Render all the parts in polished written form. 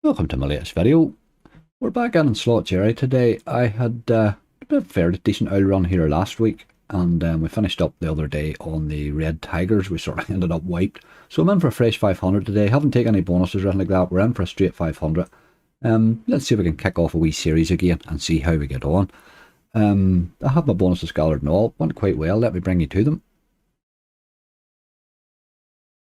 Welcome to my latest video. We're back in Slot Jerry today. I had a fairly decent oil run here last week, and we finished up the other day on the Red Tigers. We sort of ended up wiped. So I'm in for a fresh 500 today. Haven't taken any bonuses or anything like that. We're in for a straight 500. Let's see if we can kick off a wee series again and see how we get on. I have my bonuses gathered and all. Went quite well. Let me bring you to them.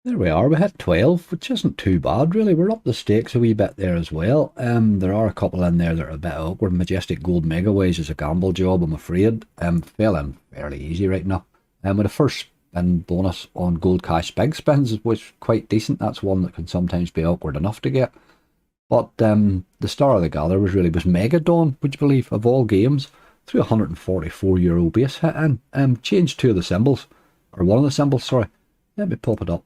There we are, we hit 12, which isn't too bad really. We're up the stakes a wee bit there as well. There are a couple in there that are a bit awkward. Majestic Gold Megaways is a gamble job, I'm afraid. Fell in fairly easy right now. With the first spin bonus on Gold Cash Big Spins was quite decent. That's one that can sometimes be awkward enough to get. But the star of the gather was Mega Dawn, would you believe, of all games. Threw €144 base hit in. Changed two of the symbols, or one of the symbols, sorry. Let me pop it up.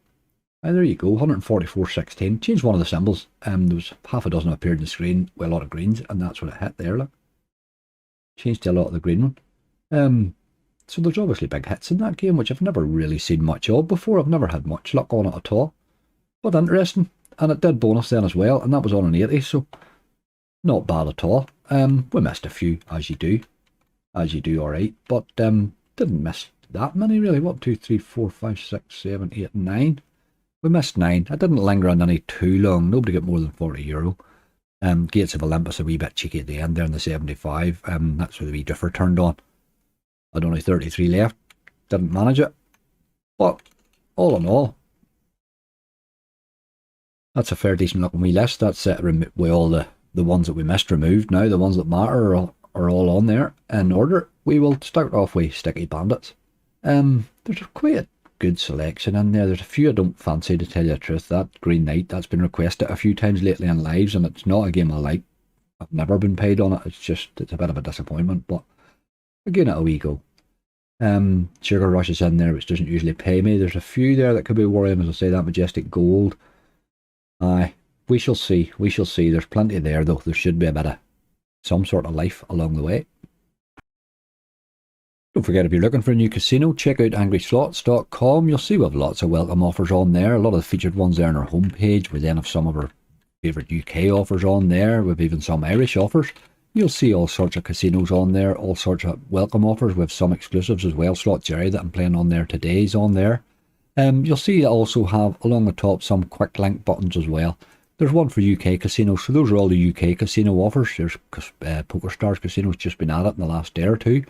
There you go, 144.16. Changed one of the symbols. There was half a dozen appeared on the screen with a lot of greens, and that's what it hit there. Look, changed to a lot of the green one. So there's obviously big hits in that game, which I've never really seen much of before. I've never had much luck on it at all. But interesting, and it did bonus then as well, and that was on an 80, so not bad at all. We missed a few, as you do all right, but didn't miss that many really. 1, 2, 3, 4, 5, 6, 7, 8, 9. We missed 9. I didn't linger on any too long. Nobody got more than €40. Gates of Olympus a wee bit cheeky at the end there in the 75. That's where the wee differ turned on. I'd only 33 left. Didn't manage it. But all in all, that's a fair decent looking wee list. That's it with all the ones that we missed removed now. The ones that matter are all on there in order. We will start off with Sticky Bandits. There's quite a good selection in there. There's a few I don't fancy, to tell you the truth. That Green Knight, that's been requested a few times lately in lives, and it's not a game I like. I've never been paid on it. It's a bit of a disappointment, but I'll give it a wee go. Sugar Rush is in there, which doesn't usually pay me. There's a few there that could be worrying, as I say, that Majestic Gold. We shall see. We shall see. There's plenty there, though. There should be a bit of some sort of life along the way. Don't forget, if you're looking for a new casino, check out angryslots.com. You'll see we have lots of welcome offers on there. A lot of the featured ones there on our homepage. We then have some of our favourite UK offers on there. We've even some Irish offers. You'll see all sorts of casinos on there, all sorts of welcome offers. We have some exclusives as well. Slot Jerry that I'm playing on there today is on there. You'll see I also have along the top some quick link buttons as well. There's one for UK casinos, so those are all the UK casino offers. There's PokerStars casinos just been at it in the last day or two.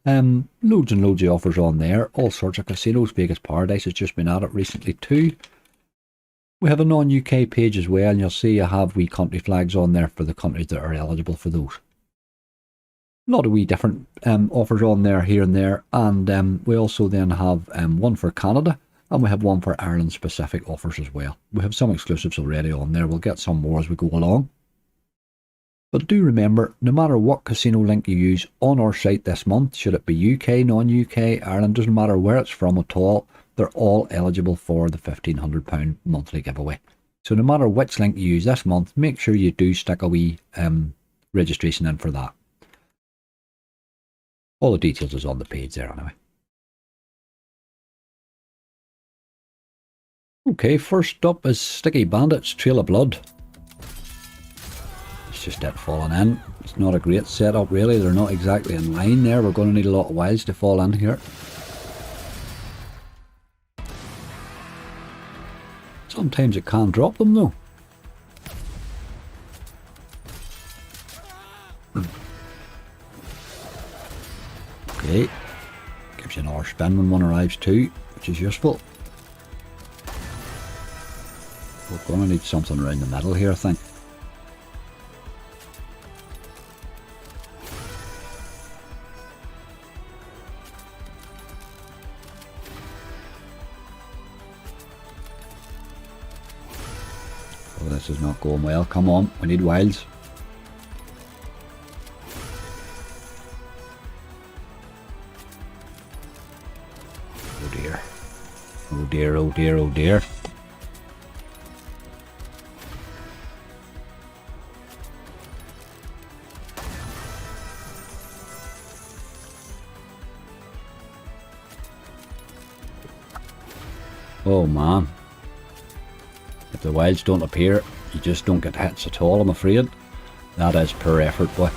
Loads and loads of offers on there. All sorts of casinos. Vegas Paradise has just been at it recently too. We have a non-UK page as well, and you'll see I have wee country flags on there for the countries that are eligible for those. A lot of wee different offers on there here and there, and we also then have one for Canada, and we have one for Ireland specific offers as well. We have some exclusives already on there. We'll get some more as we go along. But do remember, no matter what casino link you use on our site this month, should it be UK, non-UK, Ireland, doesn't matter where it's from at all, they're all eligible for the £1,500 monthly giveaway. So no matter which link you use this month, make sure you do stick a wee registration in for that. All the details is on the page there anyway. Okay, first up is Sticky Bandits, Trail of Blood. Just it falling in. It's not a great setup really. They're not exactly in line there. We're going to need a lot of wilds to fall in here. Sometimes it can drop them though. Okay. Gives you an hour spin when one arrives too, which is useful. We're going to need something around the middle here, I think. Oh, this is not going well. Come on, we need wilds. Oh dear. Oh dear, oh dear, oh dear. Oh man. If the wilds don't appear, You just don't get hits at all, I'm afraid. That is per effort, boy.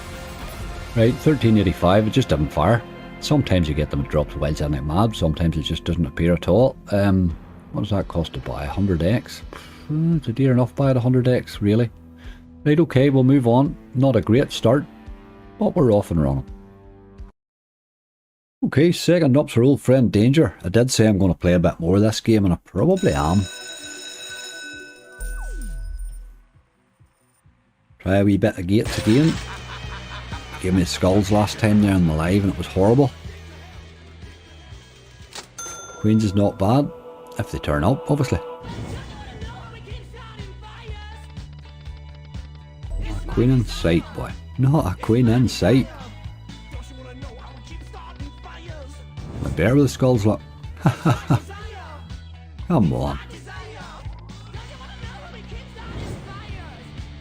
Right, 1385, it just didn't fire. Sometimes you get them, it drops wilds in like mad, sometimes it just doesn't appear at all. What does that cost to buy? 100x? It's a dear enough buy at 100x, really. Right, okay, we'll move on. Not a great start, but we're off and running. Okay, second up's our old friend Danger. I did say I'm going to play a bit more of this game, and I probably am. Try a wee bit of gates again. Gave me the skulls last time there in the live and it was horrible. Queens is not bad, if they turn up, obviously. Not a queen in sight, boy. Not a queen in sight. My bear with the skulls, look. Come on.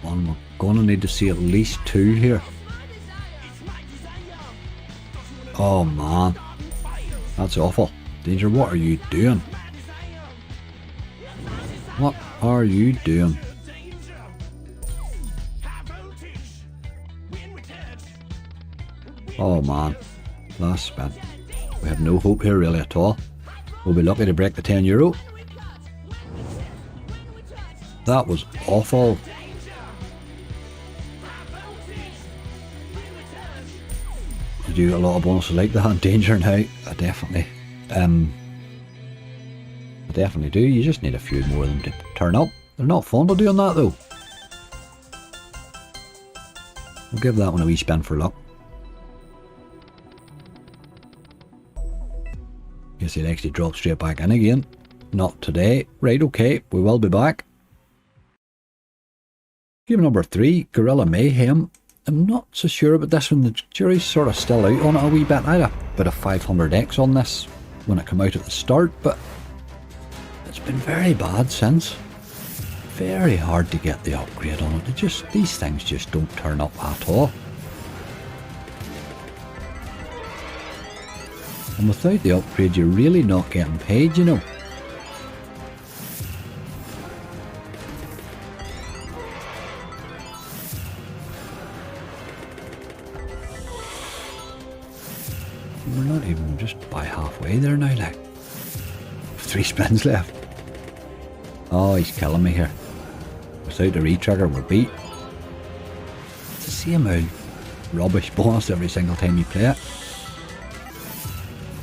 We're gonna need to see at least 2 here. Oh man, that's awful. Danger, what are you doing? What are you doing? Oh man, last spin. We have no hope here really at all. We'll be lucky to break the €10. That was awful. I do a lot of bonuses like that in Danger now. I definitely do. You just need a few more of them to turn up. They're not fond of doing that though. We'll give that one a wee spin for luck. Guess he'll actually drop straight back in again. Not today. Right, okay, we will be back. Game number 3, Gorilla Mayhem. I'm not so sure about this one. The jury's sort of still out on it a wee bit. I had a bit of 500x on this when it came out at the start, but it's been very bad since. Very hard to get the upgrade on it. These things just don't turn up at all. And without the upgrade, you're really not getting paid, you know. We're not even just by halfway there now, like. 3 spins left. Oh, he's killing me here. Without the re-trigger, we're beat. It's the same old rubbish bonus every single time you play it.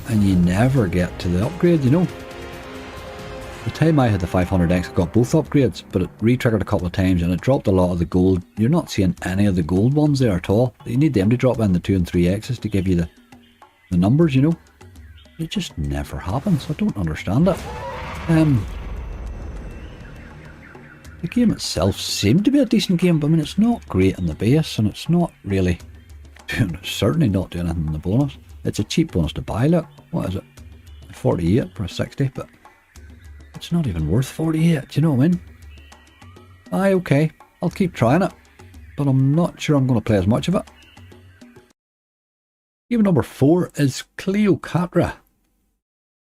And you never get to the upgrade, you know. The time I had the 500x, I got both upgrades, but it re-triggered a couple of times and it dropped a lot of the gold. You're not seeing any of the gold ones there at all. You need them to drop in the 2 and 3x's to give you the numbers, you know. It just never happens. I don't understand it. The game itself seemed to be a decent game, but I mean, it's not great in the base, and it's not really certainly not doing anything in the bonus. It's a cheap bonus to buy, look. What is it? 48 for a 60, but it's not even worth 48, do you know what I mean? Aye, okay, I'll keep trying it, but I'm not sure I'm going to play as much of it. Game number 4 is Cleocatra.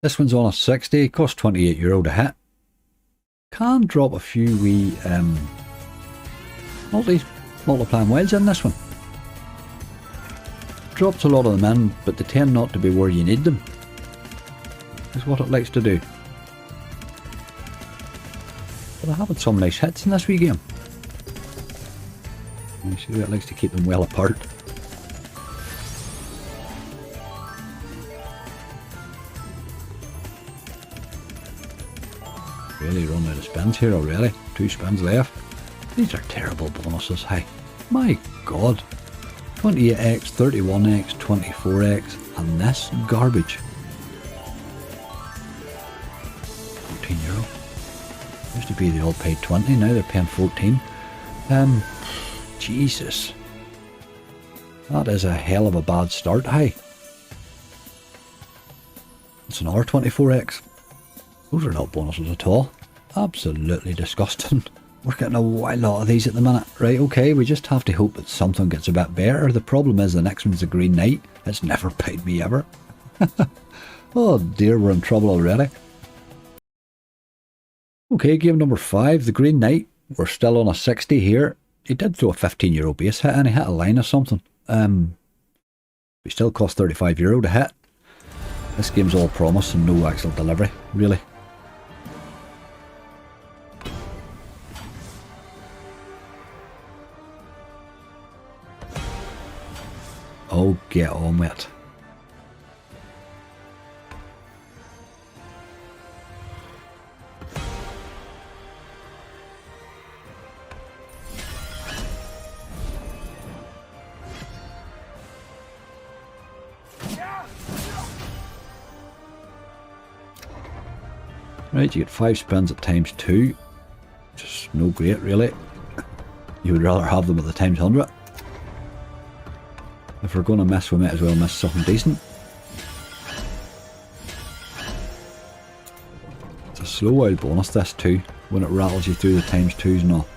This one's on a 60, costs €28 to hit. Can drop a few wee multiplying wilds in this one. Drops a lot of them in, but they tend not to be where you need them. Is what it likes to do. But I have had some nice hits in this wee game. You see, it likes to keep them well apart. Really run out of spins here already. 2 spins left. These are terrible bonuses, hey. My god. 28x, 31x, 24x, and this garbage. €14. Used to be they all paid 20, now they're paying 14. Jesus. That is a hell of a bad start, hey. It's an R24x. Those are not bonuses at all. Absolutely disgusting. We're getting a wild lot of these at the minute. Right, okay, we just have to hope that something gets a bit better. The problem is the next one's the Green Knight. It's never paid me ever. Oh dear, we're in trouble already. Okay, game number 5, the Green Knight. We're still on a 60 here. He did throw a €15 base hit and he hit a line or something. He still cost €35 to hit. This game's all promise and no actual delivery, really. Oh, get on with it. Right, you get 5 spins at ×2. Just no great, really. You would rather have them at the ×100. If we're going to miss, we might as well miss something decent. It's a slow old bonus, this too, when it rattles you through the ×2s and all.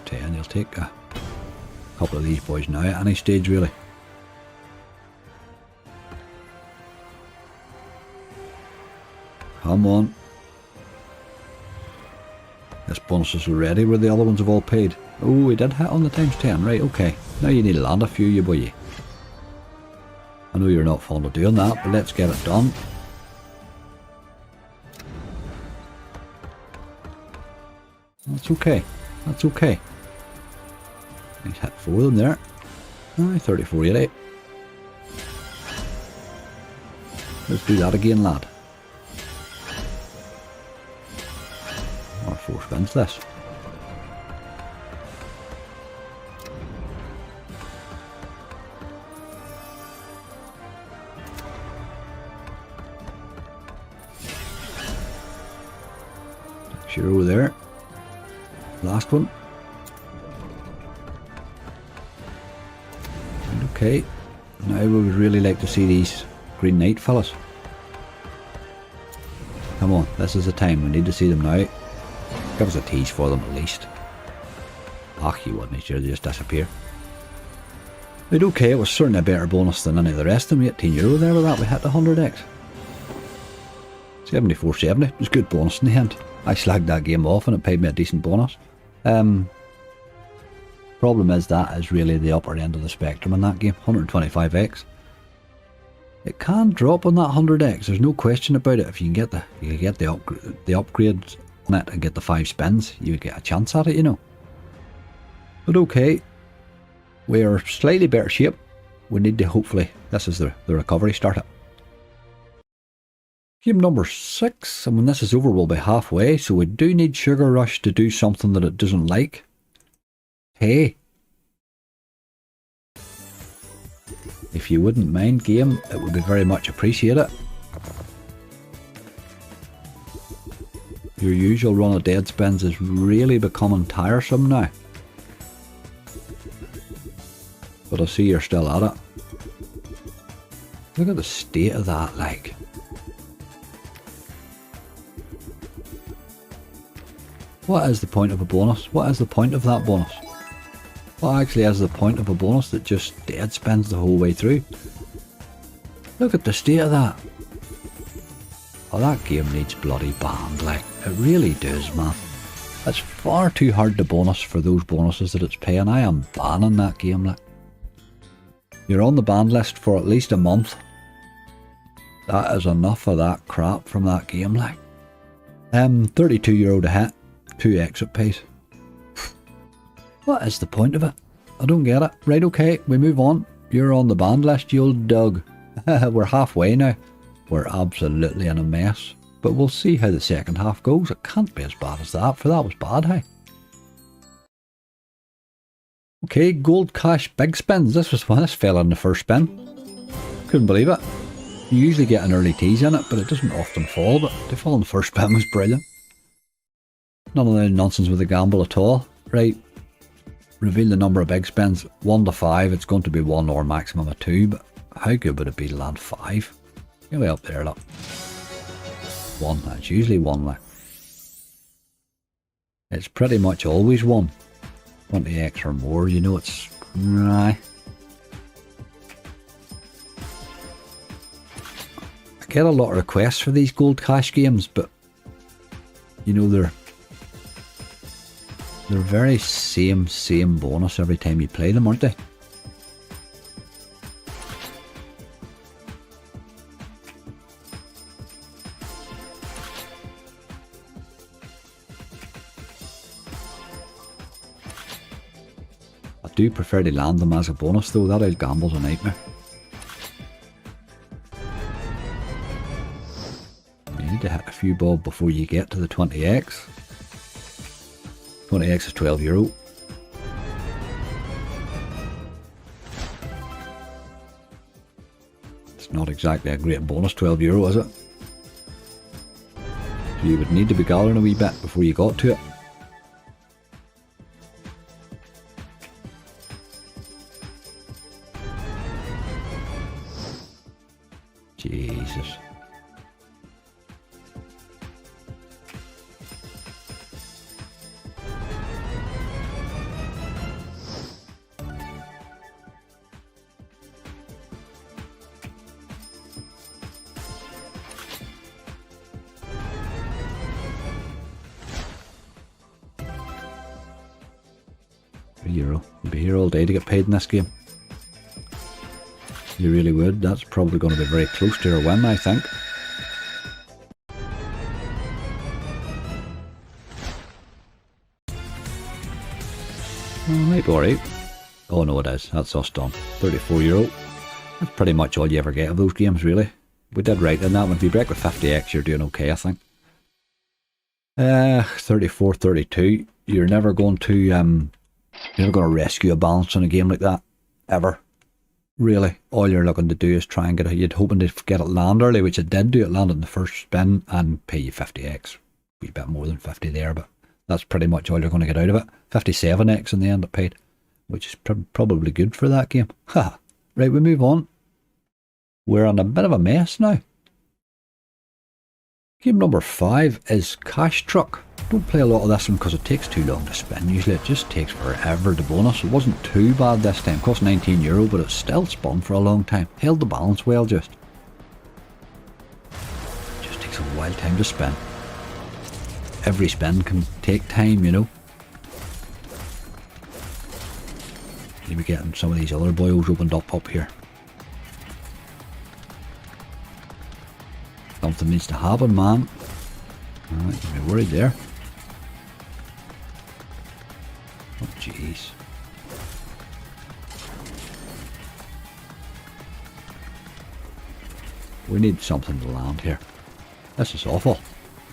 ×10, you'll take a couple of these boys now at any stage, really. Come on. This bonus is already where the other ones have all paid. Oh, we did hit on the ×10, right, okay. Now you need to land a few, you boy. I know you're not fond of doing that, but let's get it done. That's okay. That's okay. He's hit 4 of them there. Aye, 34.80. Let's do that again, lad. Or 4 spins this. Sure over there. Last one. Okay, now we would really like to see these Green Knight fellas. Come on, this is the time, we need to see them now. Give us a tease for them at least. Ach, you wouldn't, sure they just disappear. Right, okay, it was certainly a better bonus than any of the rest of them. €18 there with that, we hit the 100x. 74.70, it was a good bonus in the end. I slagged that game off and it paid me a decent bonus. Problem is that is really the upper end of the spectrum in that game, 125x. It can drop on that 100x, there's no question about it. If you can get the upgrade on it and get the 5 spins, you get a chance at it, you know. But okay, we're slightly better shape. We need to hopefully, this is the recovery startup. Game number 6, and when this is over we'll be halfway, so we do need Sugar Rush to do something that it doesn't like. Hey, if you wouldn't mind, game, it would be very much appreciated. Your usual run of dead spins is really becoming tiresome now. But I see you're still at it. Look at the state of that, like. What is the point of a bonus? What is the point of that bonus? What actually is the point of a bonus that just dead spins the whole way through? Look at the state of that. Oh, that game needs bloody banned, like. It really does, man. It's far too hard to bonus for those bonuses that it's paying. I am banning that game, like. You're on the ban list for at least a month. That is enough of that crap from that game, like. €32 to hit, 2 exit pays. What is the point of it? I don't get it. Right, okay, we move on. You're on the banned list, you old dog. We're halfway now. We're absolutely in a mess. But we'll see how the second half goes. It can't be as bad as that, for that was bad, hey? Okay, gold cash big spins. This fell in the first spin. Couldn't believe it. You usually get an early tease in it, but it doesn't often fall, but to fall in the first spin was brilliant. None of the nonsense with the gamble at all. Right. Reveal the number of big spins. 1 to 5, it's going to be 1 or maximum of 2, but how good would it be to land 5? Get way up there, look. 1, that's usually 1, like. It's pretty much always won. 20x or more, you know, it's... Right. I get a lot of requests for these gold cash games, but you know, they're very same bonus every time you play them, aren't they? I do prefer to land them as a bonus though, that old gamble's a nightmare. You need to hit a few bob before you get to the 20x. 20x is €12. It's not exactly a great bonus, €12, is it? So you would need to be gathering a wee bit before you got to it. Jesus. €1. You'd be here all day to get paid in this game. You really would. That's probably going to be very close to your win, I think. Might be alright. Oh no, it is. That's us done. €34. That's pretty much all you ever get of those games, really. We did right in that one. If you break with 50x, you're doing okay, I think. 34, 32. You're never going to rescue a balance in a game like that, ever. Really, all you're looking to do is try and get it. You'd hoping to get it land early, which it did do. It landed in the first spin and pay you 50x. A bit more than 50 there, but that's pretty much all you're going to get out of it. 57x in the end it paid, which is probably good for that game. Ha! Right, we move on. We're in a bit of a mess now. Game number 5 is Cash Truck. Don't play a lot of this one because it takes too long to spin. Usually it just takes forever to bonus. It wasn't too bad this time. It cost €19, but it still spun for a long time. Held the balance well just. Just takes a while time to spin. Every spin can take time, you know. Maybe getting some of these other boils opened up here. Something needs to happen, man. Alright, don't be worried there. Oh, jeez. We need something to land here. This is awful.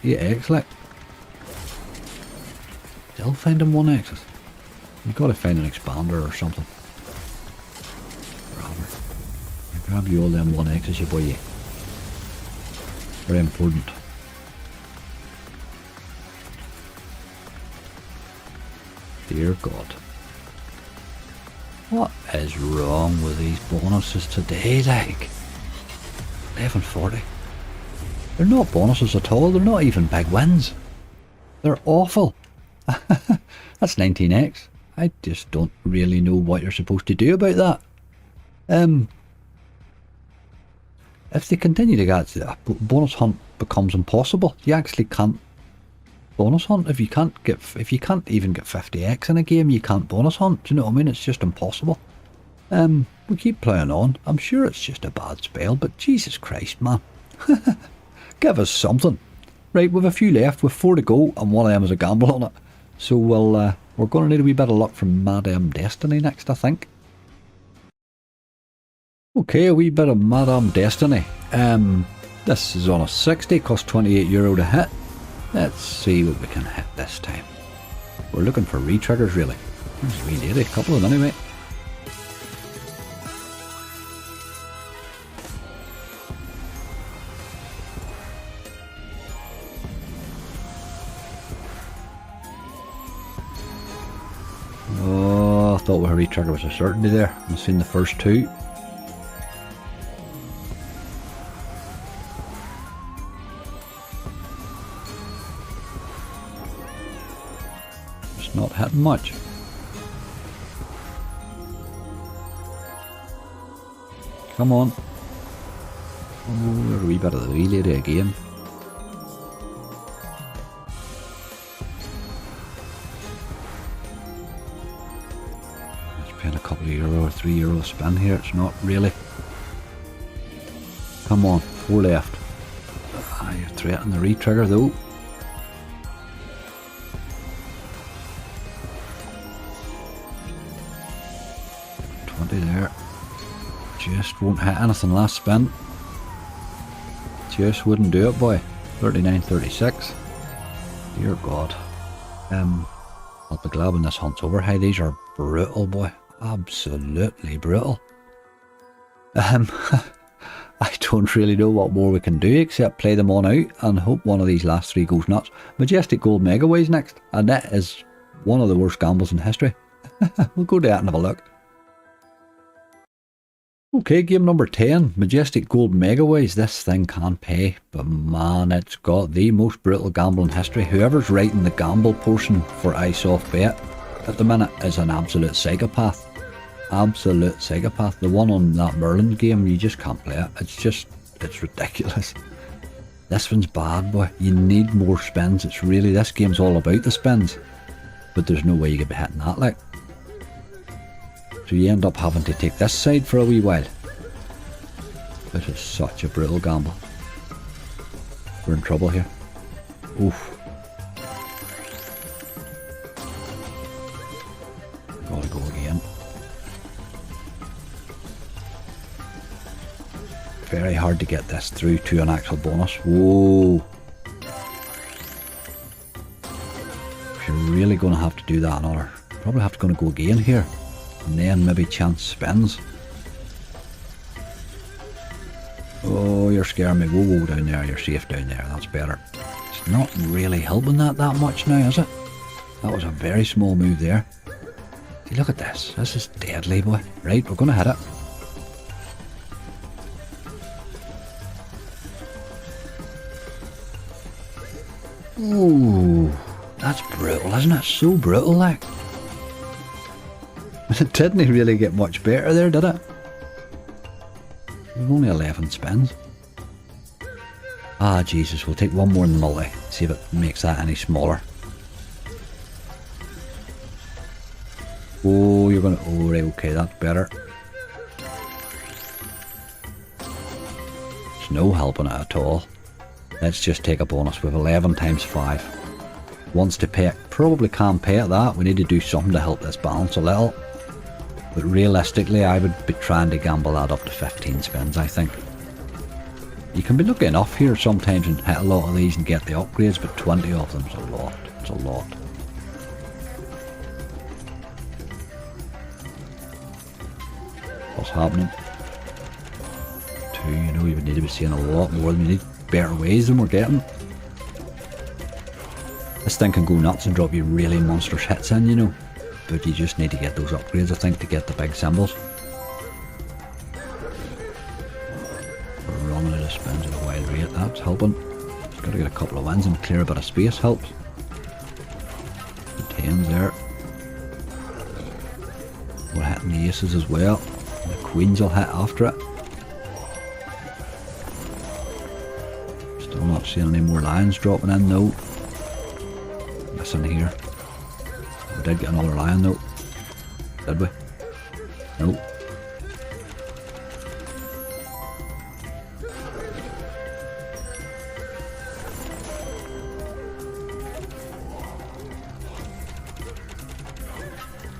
8x, like. Still finding 1x's. You've got to find an expander or something. Grab you all them 1x's, you boy. Very important. Dear God. What is wrong with these bonuses today, like? 1140. They're not bonuses at all, they're not even big wins. They're awful. That's 19x. I just don't really know what you're supposed to do about that. If they continue to get, bonus hunt becomes impossible. You actually can't bonus hunt. If you can't even get 50x in a game, you can't bonus hunt. Do you know what I mean? It's just impossible. We keep playing on. I'm sure it's just a bad spell, but Jesus Christ, man. Give us something. Right, we've a few left. We've 4 to go, and one of them is a gamble on it. So we're going to need a wee bit of luck from Madame Destiny next, I think. Okay, a wee bit of Madame Destiny. This is on a 60, costs €28 to hit. Let's see what we can hit this time. We're looking for re-triggers, really. There's a wee lady, a couple of them anyway. Oh, I thought her re-trigger was a certainty there. I've seen the first 2. Just not hitting much. Come on. Oh, there's a wee bit of the wee lady again. Just paying a couple of euro or €3 spin here. It's not really. Come on, 4 left. Ah, you're threatening the re-trigger though. There. Just won't hit anything last spin. Just wouldn't do it, boy. 39.36. Dear God. I'll be glad when this hunt's over. Hey, these are brutal, boy. Absolutely brutal. I don't really know what more we can do except play them on out and hope one of these last 3 goes nuts. Majestic Gold Megaways next, and that is one of the worst gambles in history. We'll go there and have a look. Okay, game number 10, Majestic Gold Megaways. This thing can't pay, but man, it's got the most brutal gamble in history. Whoever's writing the gamble portion for iSoftBet at the minute is an absolute psychopath. Absolute psychopath. The one on that Merlin game, you just can't play it. It's ridiculous. This one's bad, boy. You need more spins. This game's all about the spins. But there's no way you could be hitting that, like. So you end up having to take this side for a wee while. This is such a brutal gamble. We're in trouble here. Oof. Gotta go again. Very hard to get this through to an actual bonus. Whoa. You're really going to have to do that another. Probably have to go again here. And then maybe chance spins. Oh, you're scaring me. Whoa, down there. You're safe down there. That's better. It's not really helping that much now, is it? That was a very small move there. See, look at this. This is deadly, boy. Right, we're going to hit it. Ooh, that's brutal, isn't it? So brutal, like. It didn't really get much better there, did it? We've only 11 spins. Ah, Jesus, we'll take one more in the multi. See if it makes that any smaller. Oh, you're gonna... Oh, right, okay, that's better. There's no helping it at all. Let's just take a bonus with 11 times 5. Wants to pay it. Probably can't pay it that. We need to do something to help this balance a little. But realistically, I would be trying to gamble that up to 15 spins, I think. You can be lucky enough here sometimes and hit a lot of these and get the upgrades, but 20 of them's a lot. It's a lot. What's happening? 2, you know, you would need to be seeing a lot more than you need. Better ways than we're getting. This thing can go nuts and drop you really monstrous hits in, you know. But you just need to get those upgrades, I think, to get the big symbols. We're running out of spins at a wild rate. That's helping. Just got to get a couple of wins and clear a bit of space helps. The 10s there. We're hitting the aces as well. The queens will hit after it. Still not seeing any more lions dropping in though. Missing here. We did get another lion though. Did we? Nope.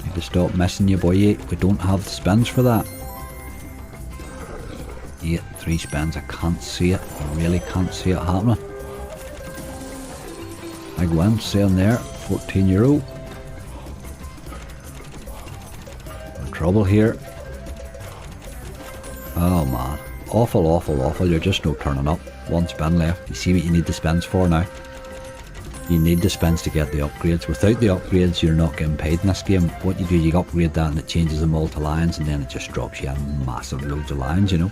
Need to stop missing you, boy. We don't have the spins for that. 8, 3 spins. I can't see it. I really can't see it happening. Big win, sailing there. €14. Trouble here. Oh man, awful, awful, awful. You're just no turning up. 1 spin left. You see what you need the spins for now? You need the spins to get the upgrades. Without the upgrades, you're not getting paid in this game. What you do, you upgrade that and it changes them all to lions, and then it just drops you in massive loads of lions, you know.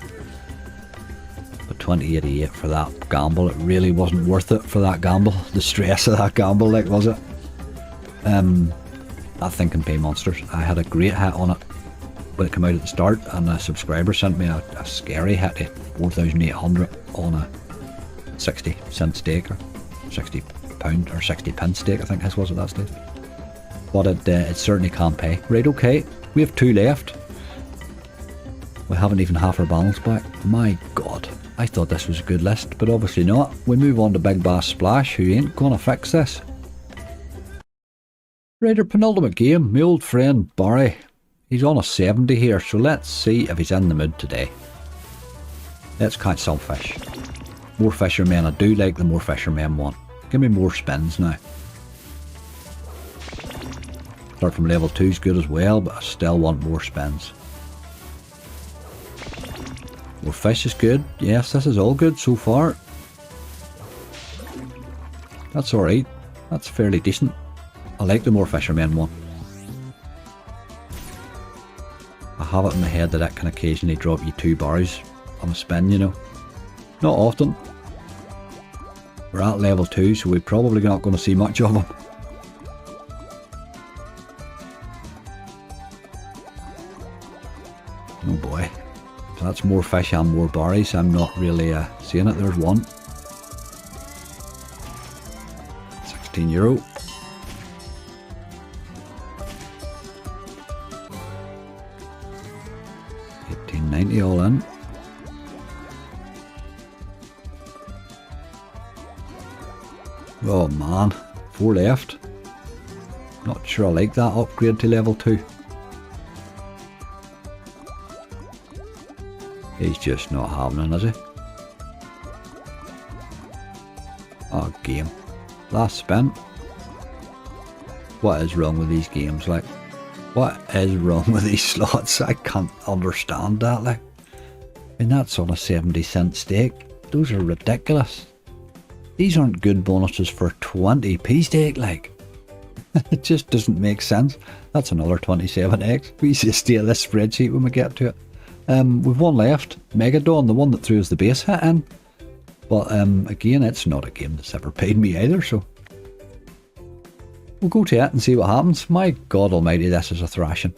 But 2088 for that gamble, it really wasn't worth it for that gamble. The stress of that gamble, like, was it? That thing can pay monsters. I had a great hit on it when it came out at the start, and a subscriber sent me a scary hit at 4,800 on a 60-cent stake, or £60 or 60 pence stake, I think this was at that stage. But it certainly can't pay. Right, okay, we have 2 left. We haven't even half our balance back. My god, I thought this was a good list, but obviously not. We move on to Big Bass Splash, who ain't gonna fix this. Right, our penultimate game, my old friend Barry. He's on a 70 here, so let's see if he's in the mood today. Let's catch some fish. More fishermen, I do like the more fishermen one. Give me more spins now. Start from level 2 is good as well, but I still want more spins. More fish is good. Yes, this is all good so far. That's alright. That's fairly decent. I like the more fishermen one. I have it in my head that can occasionally drop you 2 bars on a spin, you know. Not often. We're at level 2, so we're probably not going to see much of them. Oh boy. So that's more fish and more barries. I'm not really seeing it. There's one. €16. 18.90 all in. Oh man, 4 left. Not sure I like that upgrade to level 2. He's just not happening, is he? Oh, game. Last spin. What is wrong with these games, like? What is wrong with these slots? I can't understand that, like. I mean, that's on a 70-cent stake. Those are ridiculous. These aren't good bonuses for 20p stake, like. It just doesn't make sense. That's another 27x. We just stay at this spreadsheet when we get to it. We've one left, Megadon, the one that threw us the base hit in. But again, it's not a game that's ever paid me either, so we'll go to it and see what happens. My god almighty, this is a thrashing.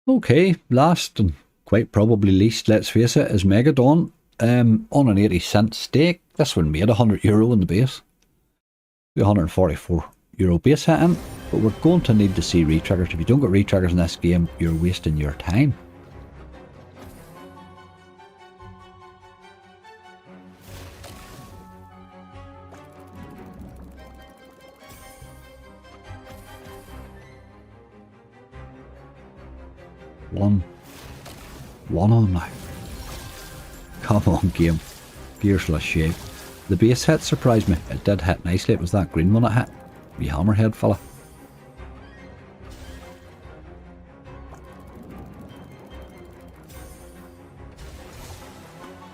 Okay, last and quite probably least, let's face it, is Megadon. On an 80-cent stake. This one made €100 in the base. €144 base hit in. But we're going to need to see retriggers. If you don't get retriggers in this game, you're wasting your time. One on now. Come on, game. Gearsless shape. The base hit surprised me. It did hit nicely. It was that green one it hit. Wee hammerhead fella.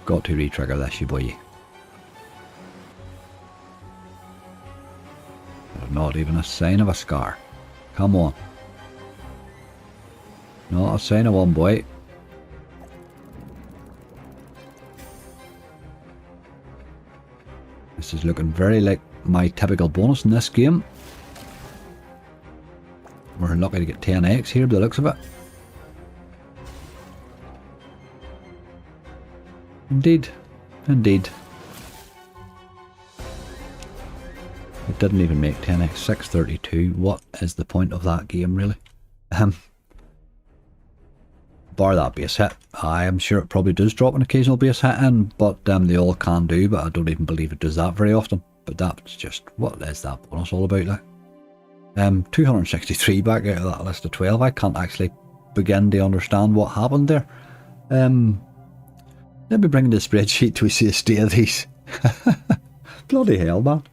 Got to retrigger this, you boy. There's not even a sign of a scar. Come on. Not a sign of one, boy. This is looking very like my typical bonus in this game. We're lucky to get 10x here by the looks of it. Indeed. Indeed. It didn't even make 10x. 632. What is the point of that game, really? Bar that base hit. I am sure it probably does drop an occasional base hit in, but they all can do, but I don't even believe it does that very often. But that's just, what is that bonus all about, like? 263 back out of that list of 12. I can't actually begin to understand what happened there. Let me bring the spreadsheet to see a state of these. Bloody hell, man.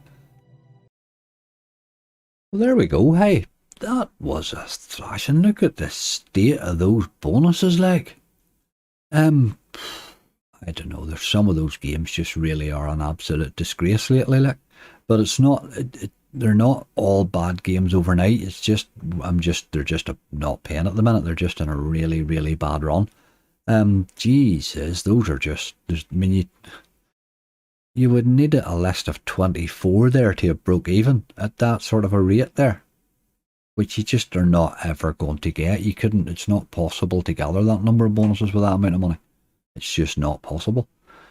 Well, there we go. Hey, that was a thrashing. Look at the state of those bonuses, like. I don't know. There's some of those games just really are an absolute disgrace lately, like. But it's not. They're not all bad games overnight. It's just they're just not paying at the minute. They're just in a really, really bad run. Jesus, those are just. I mean, you would need a list of 24 there to have broke even at that sort of a rate there. which you just are not ever going to get. You couldn't, it's not possible to gather that number of bonuses with that amount of money. It's just not possible.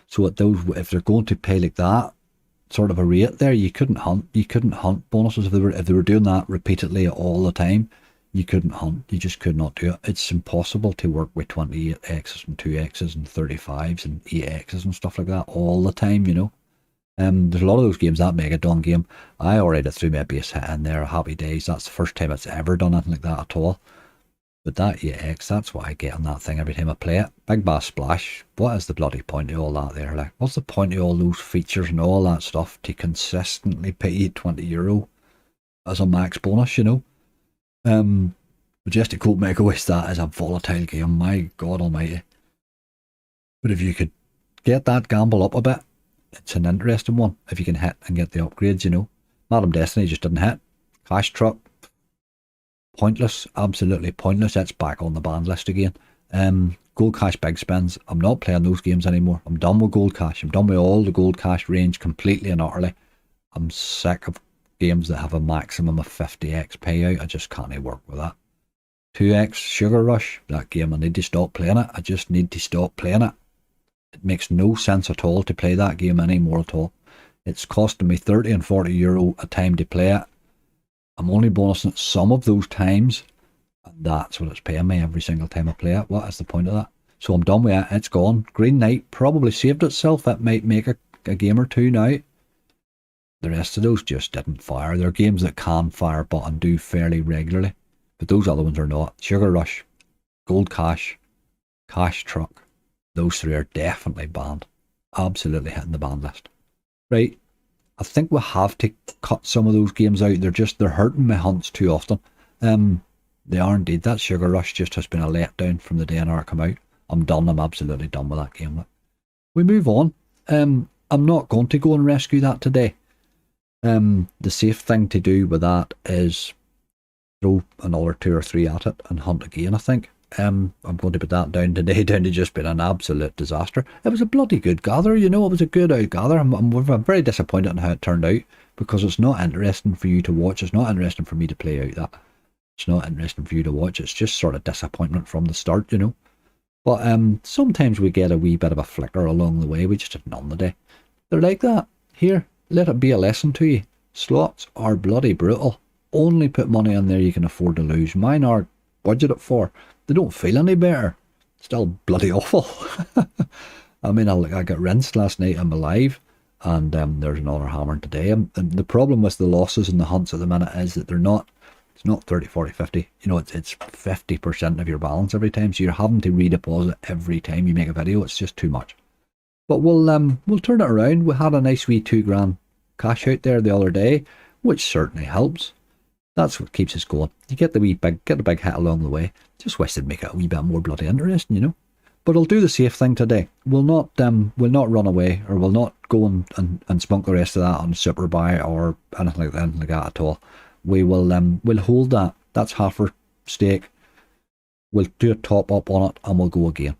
So at those, if they're going to pay like that sort of a rate there, you couldn't hunt bonuses if they were doing that repeatedly all the time. You couldn't hunt. You just could not do it. It's impossible to work with 28x's and 2x's and 35s and 8x's and stuff like that all the time, you know. There's a lot of those games, that Megadon game, I already threw my base hit in there, happy days. That's the first time it's ever done anything like that at all. But that 8x, that's what I get on that thing every time I play it. Big Bass Splash, what is the bloody point of all that there? Like, what's the point of all those features and all that stuff to consistently pay €20 as a max bonus, you know? Majestic Megaways, that is a volatile game, my God almighty. But if you could get that gamble up a bit, it's an interesting one. If you can hit and get the upgrades, you know. Madam Destiny just didn't hit. Cash Truck, pointless, absolutely pointless. It's back on the banned list again. Gold Cash Big Spins, I'm not playing those games anymore. I'm done with Gold Cash. I'm done with all the Gold Cash range completely and utterly. I'm sick of games that have a maximum of 50x payout. I just can't work with that. 2x Sugar Rush, that game, I need to stop playing it. I just need to stop playing it. It makes no sense at all to play that game anymore at all. It's costing me €30 and €40 a time to play it. I'm only bonusing it some of those times, and that's what it's paying me every single time I play it. What is the point of that? So I'm done with it. It's gone. Green Knight probably saved itself. It might make a game or two now. The rest of those just didn't fire. They're games that can fire but and do fairly regularly. But those other ones are not. Sugar Rush, Gold Cash, Cash Truck. Those three are definitely banned. Absolutely hitting the ban list. Right. I think we have to cut some of those games out. They're hurting my hunts too often. They are indeed. That Sugar Rush just has been a letdown from the DNR come out. I'm done. I'm absolutely done with that game. We move on. I'm not going to go and rescue that today. The safe thing to do with that is throw another 2 or 3 at it and hunt again, I think. I'm going to put that down today, down to just being an absolute disaster. It was a bloody good gather, you know, it was a good out gather. I'm very disappointed in how it turned out, because it's not interesting for you to watch. It's not interesting for me to play out that. It's not interesting for you to watch. It's just sort of disappointment from the start, you know. But sometimes we get a wee bit of a flicker along the way. We just had none today. They're like that. Here, let it be a lesson to you. Slots are bloody brutal. Only put money in there you can afford to lose. Mine are budgeted for. They don't feel any better. Still bloody awful. I mean, I got rinsed last night on my live, and there's another hammer today. And the problem with the losses and the hunts at the minute is that they're not. It's not 30, 40, 50. You know, it's 50% of your balance every time. So you're having to redeposit every time you make a video. It's just too much. But we'll turn it around. We had a nice wee £2 cash out there the other day, which certainly helps. That's what keeps us going. You get the big hit along the way. Just wish they'd make it a wee bit more bloody interesting, you know. But I'll do the safe thing today. We'll not run away, or we'll not go and spunk the rest of that on super buy or anything like that at all. We will we'll hold that. That's half our stake. We'll do a top up on it and we'll go again.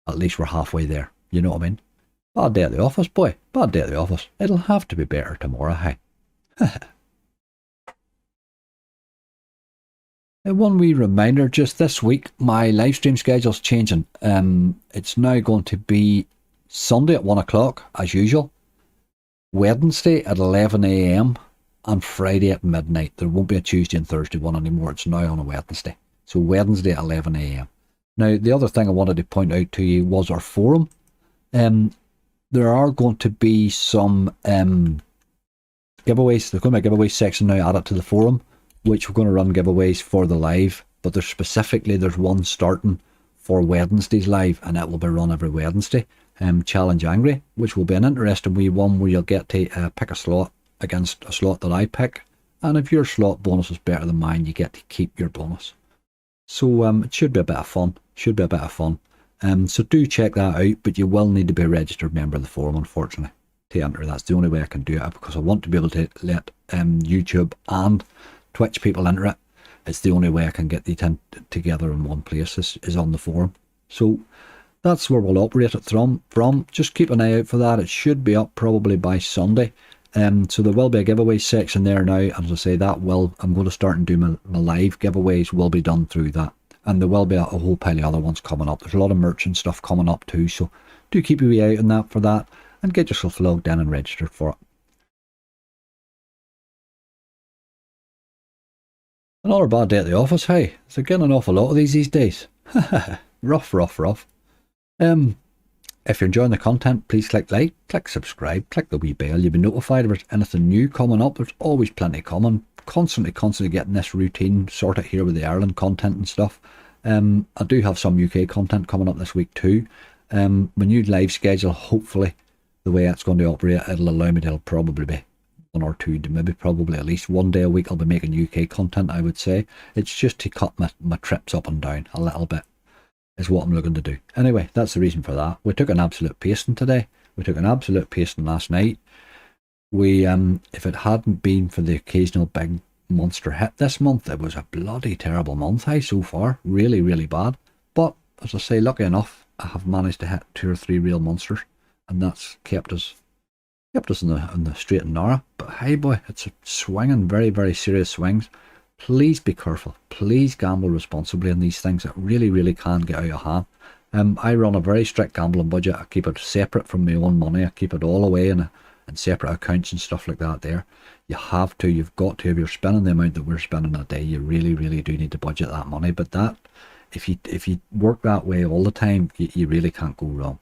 At least we're halfway there. You know what I mean? Bad day at the office, boy. Bad day at the office. It'll have to be better tomorrow, hey. One wee reminder, just this week, my live stream schedule's changing. It's now going to be Sunday at 1 o'clock, as usual. Wednesday at 11 AM. And Friday at midnight. There won't be a Tuesday and Thursday one anymore. It's now on a Wednesday. So Wednesday at 11 AM. Now, the other thing I wanted to point out to you was our forum. There are going to be some giveaways. There's going to be a giveaway section now added to the forum, which we're going to run giveaways for the live. But there's one starting for Wednesday's live, and it will be run every Wednesday. Challenge Angry, which will be an interesting wee one where you'll get to pick a slot against a slot that I pick, and if your slot bonus is better than mine, you get to keep your bonus. So it should be a bit of fun. So do check that out, but you will need to be a registered member of the forum, unfortunately, to enter. That's the only way I can do it, because I want to be able to let YouTube and Twitch people enter it. It's the only way I can get the tent together in one place is on the forum. So that's where we'll operate it from. Just keep an eye out for that. It should be up probably by Sunday. So there will be a giveaway section there now, and as I say, I'm going to start and do my live giveaways will be done through that. And there will be a whole pile of other ones coming up. There's a lot of merchant stuff coming up too, so do keep your eye out on that for that, and get yourself logged in and registered for it. Another bad day at the office, hey. They're getting an awful lot of these days. Rough. If you're enjoying the content, please click like, click subscribe, click the wee bell. You'll be notified if there's anything new coming up. There's always plenty coming. Constantly getting this routine sorted here with the Ireland content and stuff. I do have some UK content coming up this week too. My new live schedule, hopefully, the way it's going to operate, it'll allow me to probably be one or two, maybe probably at least one day a week I'll be making UK content, I would say. It's just to cut my trips up and down a little bit is what I'm looking to do. Anyway, that's the reason for that. We took an absolute pasting today. We took an absolute pasting last night. We, if it hadn't been for the occasional big monster hit this month, it was a bloody terrible month, so far. Really bad. But, as I say, lucky enough, I have managed to hit 2 or 3 real monsters, and that's kept us in the straight and narrow. But hey boy, it's swinging, very serious swings. Please be careful. Please gamble responsibly in these things. It really can get out of hand. I run a very strict gambling budget. I keep it separate from my own money. I keep it all away in separate accounts and stuff like that there. You've got to, if you're spending the amount that we're spending a day, you really do need to budget that money. But that, if you work that way all the time, you really can't go wrong.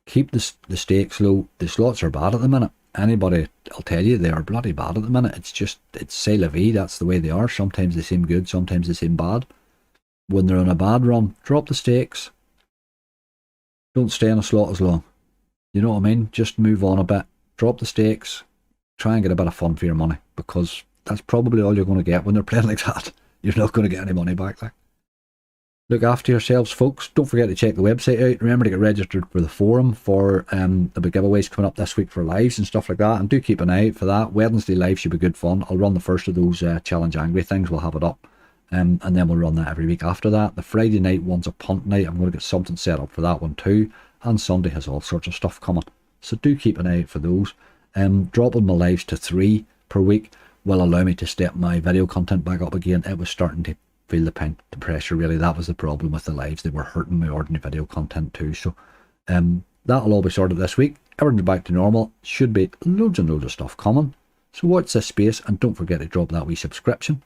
Keep the stakes low. The slots are bad at the minute. Anybody, I'll tell you, they are bloody bad at the minute. It's c'est la vie. That's the way they are. Sometimes they seem good, sometimes they seem bad. When they're on a bad run, drop the stakes. Don't stay on a slot as long. You know what I mean? Just move on a bit. Drop the stakes. Try and get a bit of fun for your money, because that's probably all you're going to get when they're playing like that. You're not going to get any money back there. Look after yourselves, folks. Don't forget to check the website out. Remember to get registered for the forum for the big giveaways coming up this week for lives and stuff like that. And do keep an eye out for that. Wednesday live should be good fun. I'll run the first of those Challenge Angry things. We'll have it up. And then we'll run that every week after that. The Friday night one's a punt night. I'm going to get something set up for that one too. And Sunday has all sorts of stuff coming. So do keep an eye out for those. Dropping my lives to 3 per week will allow me to step my video content back up again. It was starting to feel the pressure, really. That was the problem with the lives. They were hurting my ordinary video content too. So that'll all be sorted this week. Everything's back to normal. Should be loads and loads of stuff coming. So watch this space, and don't forget to drop that wee subscription.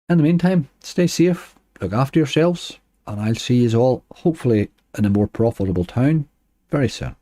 In the meantime, stay safe, look after yourselves, and I'll see you all hopefully in a more profitable town very soon.